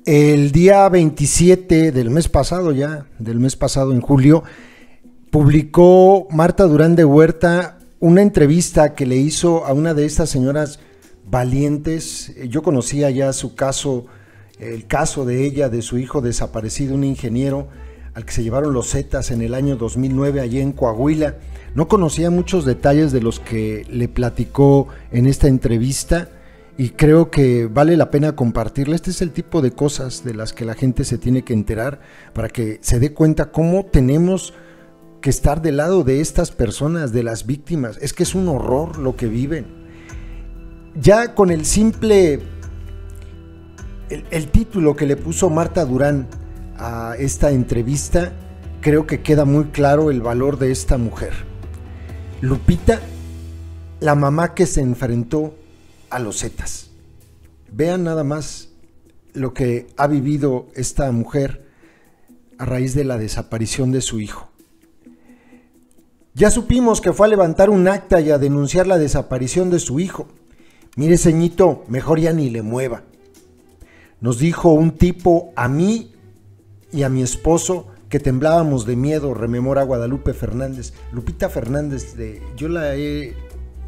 El día 27 del mes pasado, en julio, publicó Marta Durán de Huerta una entrevista que le hizo a una de estas señoras valientes. Yo conocía ya su caso, el caso de ella, de su hijo desaparecido, un ingeniero al que se llevaron los Zetas en el año 2009 allí en Coahuila. No conocía muchos detalles de los que le platicó en esta entrevista y creo que vale la pena compartirla. Este es el tipo de cosas de las que la gente se tiene que enterar para que se dé cuenta cómo tenemos que estar del lado de estas personas, de las víctimas. Es que es un horror lo que viven. Ya con el simple, el título que le puso Marta Durán a esta entrevista, creo que queda muy claro el valor de esta mujer. Lupita, la mamá que se enfrentó a los Zetas. Vean nada más lo que ha vivido esta mujer a raíz de la desaparición de su hijo. Ya supimos que fue a levantar un acta y a denunciar la desaparición de su hijo. Mire, ceñito, mejor ya ni le mueva. Nos dijo un tipo a mí y a mi esposo que temblábamos de miedo, rememora Guadalupe Fernández. Lupita Fernández, yo la he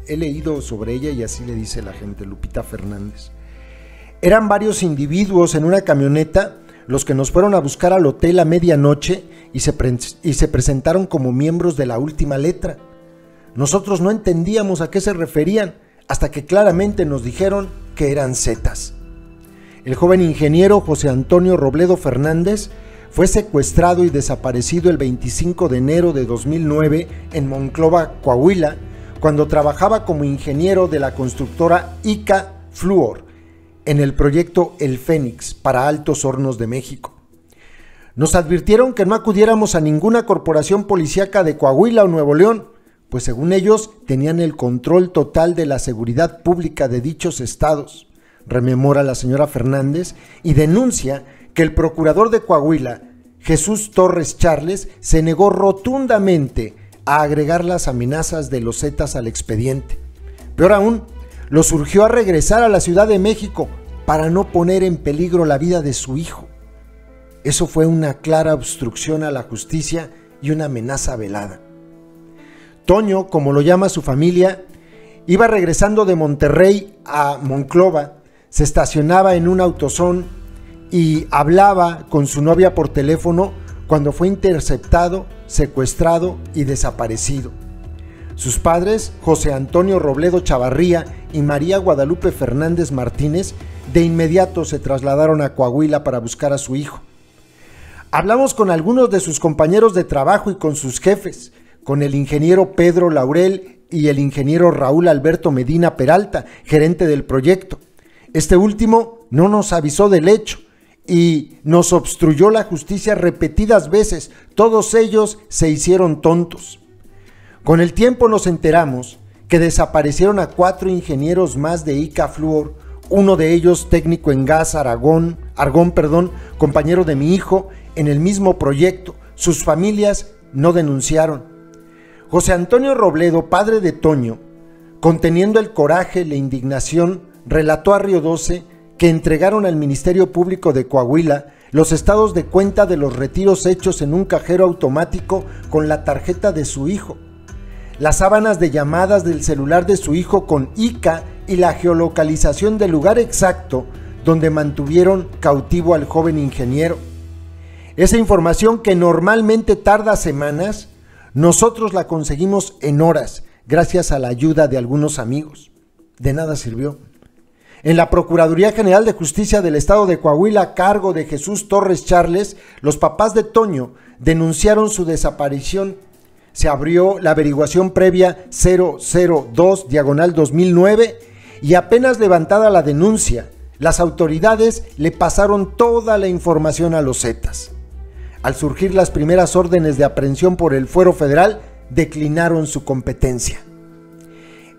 leído sobre ella y así le dice la gente, Lupita Fernández. Eran varios individuos en una camioneta los que nos fueron a buscar al hotel a medianoche y se presentaron como miembros de La Última Letra. Nosotros no entendíamos a qué se referían hasta que claramente nos dijeron que eran Zetas. El joven ingeniero José Antonio Robledo Fernández fue secuestrado y desaparecido el 25 de enero de 2009 en Monclova, Coahuila, cuando trabajaba como ingeniero de la constructora ICA Fluor en el proyecto El Fénix para Altos Hornos de México. Nos advirtieron que no acudiéramos a ninguna corporación policíaca de Coahuila o Nuevo León, pues según ellos tenían el control total de la seguridad pública de dichos estados, rememora la señora Fernández, y denuncia que el procurador de Coahuila, Jesús Torres Charles, se negó rotundamente a agregar las amenazas de los Zetas al expediente. Peor aún, los urgió a regresar a la Ciudad de México para no poner en peligro la vida de su hijo. Eso fue una clara obstrucción a la justicia y una amenaza velada. Toño, como lo llama su familia, iba regresando de Monterrey a Monclova, se estacionaba en un autosón y hablaba con su novia por teléfono cuando fue interceptado, secuestrado y desaparecido. Sus padres, José Antonio Robledo Chavarría y María Guadalupe Fernández Martínez, de inmediato se trasladaron a Coahuila para buscar a su hijo. Hablamos con algunos de sus compañeros de trabajo y con sus jefes, con el ingeniero Pedro Laurel y el ingeniero Raúl Alberto Medina Peralta, gerente del proyecto. Este último no nos avisó del hecho y nos obstruyó la justicia repetidas veces. Todos ellos se hicieron tontos. Con el tiempo nos enteramos que desaparecieron a 4 ingenieros más de ICA Fluor, uno de ellos técnico en gas argón, compañero de mi hijo en el mismo proyecto. Sus familias no denunciaron. José Antonio Robledo, padre de Toño, conteniendo el coraje y la indignación, relató a Río 12 que entregaron al Ministerio Público de Coahuila los estados de cuenta de los retiros hechos en un cajero automático con la tarjeta de su hijo, las sábanas de llamadas del celular de su hijo con ICA y la geolocalización del lugar exacto donde mantuvieron cautivo al joven ingeniero. Esa información, que normalmente tarda semanas, nosotros la conseguimos en horas gracias a la ayuda de algunos amigos. De nada sirvió. En la Procuraduría General de Justicia del Estado de Coahuila, a cargo de Jesús Torres Charles, los papás de Toño denunciaron su desaparición. Se abrió la averiguación previa 002/2009 y apenas levantada la denuncia, las autoridades le pasaron toda la información a los Zetas. Al surgir las primeras órdenes de aprehensión por el Fuero Federal, declinaron su competencia.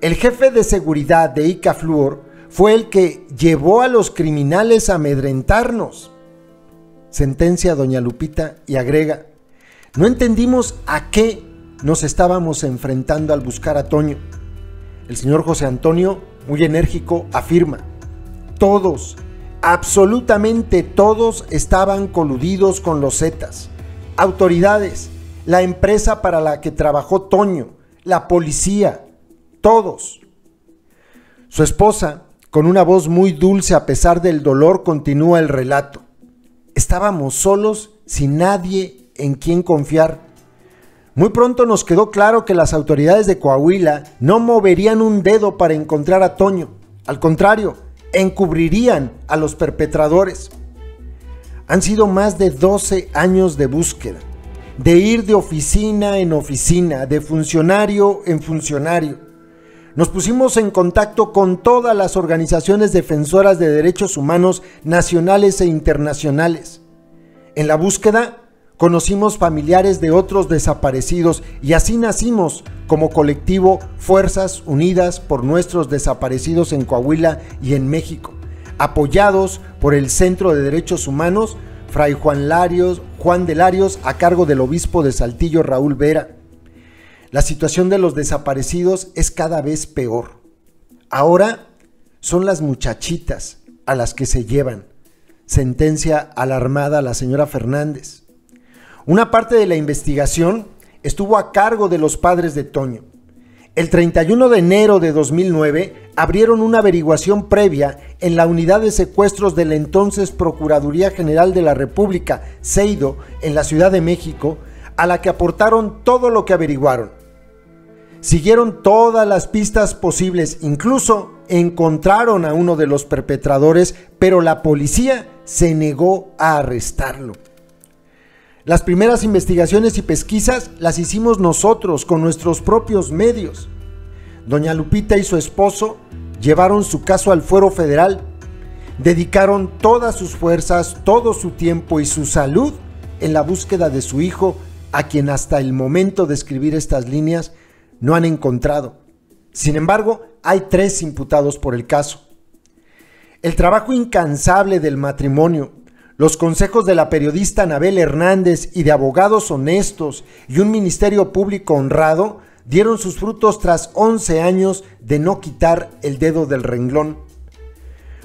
El jefe de seguridad de ICA Fluor fue el que llevó a los criminales a amedrentarnos, sentencia doña Lupita, y agrega: no entendimos a qué nos estábamos enfrentando al buscar a Toño. El señor José Antonio, muy enérgico, afirma: todos, Absolutamente todos estaban coludidos con los Zetas. Autoridades, la empresa para la que trabajó Toño, la policía, todos. Su esposa, con una voz muy dulce a pesar del dolor, continúa el relato. Estábamos solos, sin nadie en quien confiar. Muy pronto nos quedó claro que las autoridades de Coahuila no moverían un dedo para encontrar a Toño. Al contrario, encubrirían a los perpetradores. Han sido más de 12 años de búsqueda, de ir de oficina en oficina, de funcionario en funcionario. Nos pusimos en contacto con todas las organizaciones defensoras de derechos humanos nacionales e internacionales. En la búsqueda conocimos familiares de otros desaparecidos y así nacimos como colectivo Fuerzas Unidas por Nuestros Desaparecidos en Coahuila y en México, apoyados por el Centro de Derechos Humanos Fray Juan de Larios, a cargo del obispo de Saltillo, Raúl Vera. La situación de los desaparecidos es cada vez peor. Ahora son las muchachitas a las que se llevan, sentencia alarmada la señora Fernández. Una parte de la investigación estuvo a cargo de los padres de Toño. El 31 de enero de 2009 abrieron una averiguación previa en la unidad de secuestros de la entonces Procuraduría General de la República, CEIDO, en la Ciudad de México, a la que aportaron todo lo que averiguaron. Siguieron todas las pistas posibles, incluso encontraron a uno de los perpetradores, pero la policía se negó a arrestarlo. Las primeras investigaciones y pesquisas las hicimos nosotros con nuestros propios medios. Doña Lupita y su esposo llevaron su caso al Fuero Federal, dedicaron todas sus fuerzas, todo su tiempo y su salud en la búsqueda de su hijo, a quien hasta el momento de escribir estas líneas no han encontrado. Sin embargo, hay 3 imputados por el caso. El trabajo incansable del matrimonio, los consejos de la periodista Anabel Hernández y de abogados honestos y un ministerio público honrado dieron sus frutos tras 11 años de no quitar el dedo del renglón.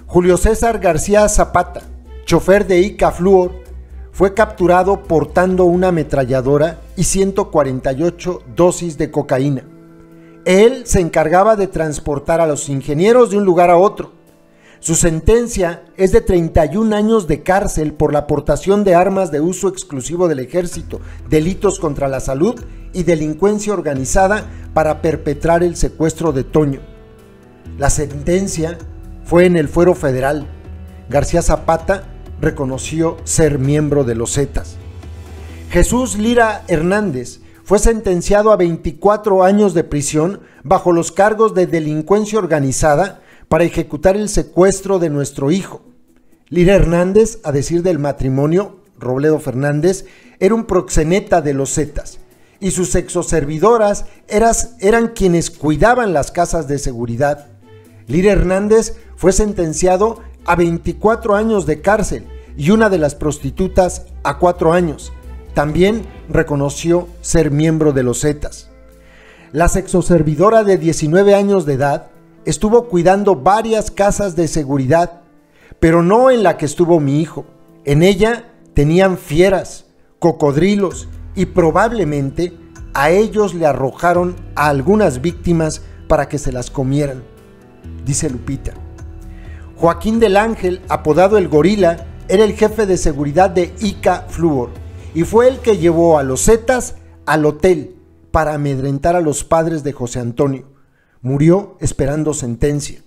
Julio César García Zapata, chofer de ICA Fluor, fue capturado portando una ametralladora y 148 dosis de cocaína. Él se encargaba de transportar a los ingenieros de un lugar a otro. Su sentencia es de 31 años de cárcel por la aportación de armas de uso exclusivo del ejército, delitos contra la salud y delincuencia organizada para perpetrar el secuestro de Toño. La sentencia fue en el Fuero Federal. García Zapata reconoció ser miembro de los Zetas. Jesús Lira Hernández fue sentenciado a 24 años de prisión bajo los cargos de delincuencia organizada para ejecutar el secuestro de nuestro hijo. Lira Hernández, a decir del matrimonio, Robledo Fernández, era un proxeneta de los Zetas y sus exoservidoras eran quienes cuidaban las casas de seguridad. Lira Hernández fue sentenciado a 24 años de cárcel y una de las prostitutas a 4 años. También reconoció ser miembro de los Zetas. La sexoservidora de 19 años de edad estuvo cuidando varias casas de seguridad, pero no en la que estuvo mi hijo. En ella tenían fieras, cocodrilos y probablemente a ellos le arrojaron a algunas víctimas para que se las comieran, dice Lupita. Joaquín del Ángel, apodado el Gorila, era el jefe de seguridad de ICA Fluor y fue el que llevó a los Zetas al hotel para amedrentar a los padres de José Antonio. Murió esperando sentencia.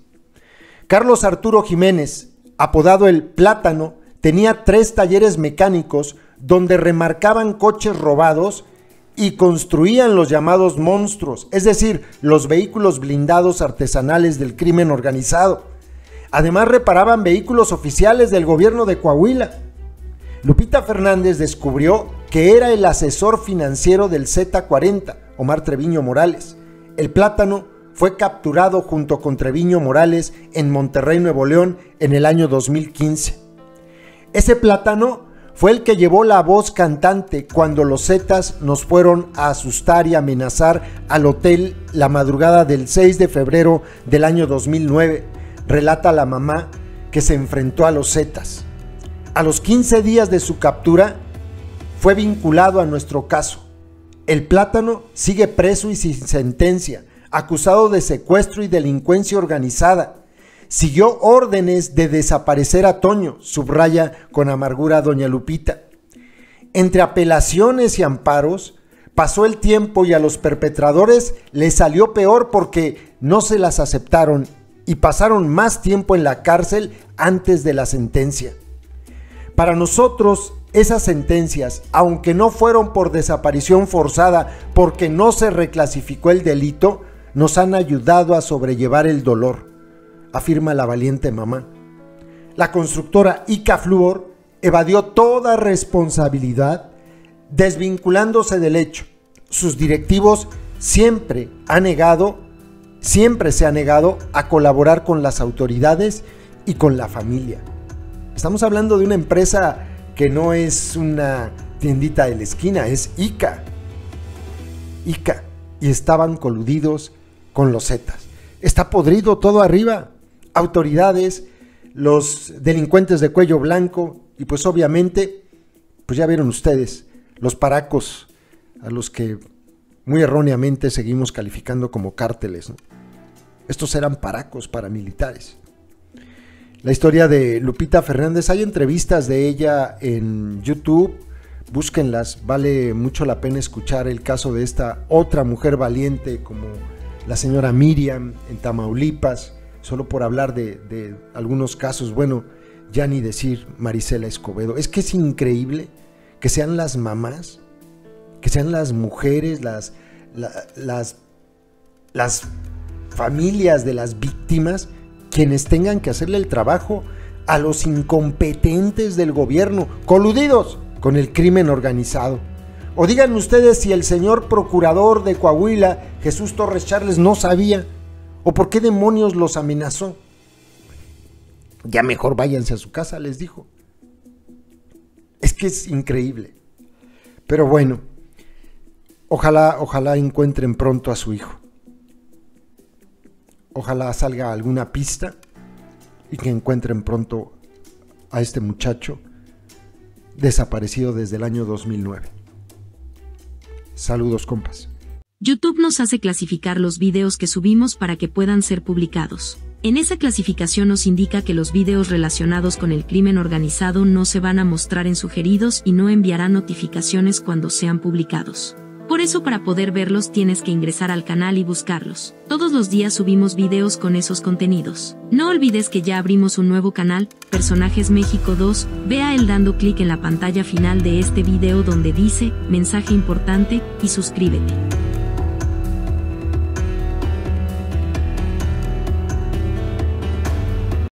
Carlos Arturo Jiménez, apodado el Plátano, tenía 3 talleres mecánicos donde remarcaban coches robados y construían los llamados monstruos, es decir, los vehículos blindados artesanales del crimen organizado. Además, reparaban vehículos oficiales del gobierno de Coahuila. Lupita Fernández descubrió que era el asesor financiero del Z40, Omar Treviño Morales. El Plátano fue capturado junto con Treviño Morales en Monterrey, Nuevo León, en el año 2015. Ese Plátano fue el que llevó la voz cantante cuando los Zetas nos fueron a asustar y amenazar al hotel la madrugada del 6 de febrero del año 2009, relata la mamá, que se enfrentó a los Zetas. A los 15 días de su captura, fue vinculado a nuestro caso. El Plátano sigue preso y sin sentencia, acusado de secuestro y delincuencia organizada. Siguió órdenes de desaparecer a Toño, subraya con amargura doña Lupita. Entre apelaciones y amparos, pasó el tiempo y a los perpetradores les salió peor porque no se las aceptaron y pasaron más tiempo en la cárcel antes de la sentencia. Para nosotros, esas sentencias, aunque no fueron por desaparición forzada porque no se reclasificó el delito, nos han ayudado a sobrellevar el dolor, afirma la valiente mamá. La constructora ICA Fluor evadió toda responsabilidad desvinculándose del hecho. Sus directivos siempre se ha negado a colaborar con las autoridades y con la familia. Estamos hablando de una empresa que no es una tiendita de la esquina, es ICA. Y estaban coludidos con los Zetas. Está podrido todo arriba. Autoridades, los delincuentes de cuello blanco y pues obviamente, pues ya vieron ustedes, los paracos a los que muy erróneamente seguimos calificando como cárteles, ¿no? Estos eran paracos paramilitares. La historia de Lupita Fernández, hay entrevistas de ella en YouTube, búsquenlas, vale mucho la pena escuchar el caso de esta otra mujer valiente como la señora Miriam en Tamaulipas, solo por hablar de algunos casos, bueno, ya ni decir Marisela Escobedo. Es que es increíble que sean las mamás, que sean las mujeres, las familias de las víctimas quienes tengan que hacerle el trabajo a los incompetentes del gobierno, coludidos con el crimen organizado. O díganme ustedes si el señor procurador de Coahuila, Jesús Torres Charles, no sabía, o por qué demonios los amenazó. Ya mejor váyanse a su casa, les dijo. Es que es increíble. Pero bueno, ojalá encuentren pronto a su hijo. Ojalá salga alguna pista y que encuentren pronto a este muchacho desaparecido desde el año 2009. Saludos, compas. YouTube nos hace clasificar los videos que subimos para que puedan ser publicados. En esa clasificación nos indica que los videos relacionados con el crimen organizado no se van a mostrar en sugeridos y no enviarán notificaciones cuando sean publicados. Por eso, para poder verlos tienes que ingresar al canal y buscarlos. Todos los días subimos videos con esos contenidos. No olvides que ya abrimos un nuevo canal, Personajes México 2, ve a él dando clic en la pantalla final de este video donde dice, mensaje importante, y suscríbete.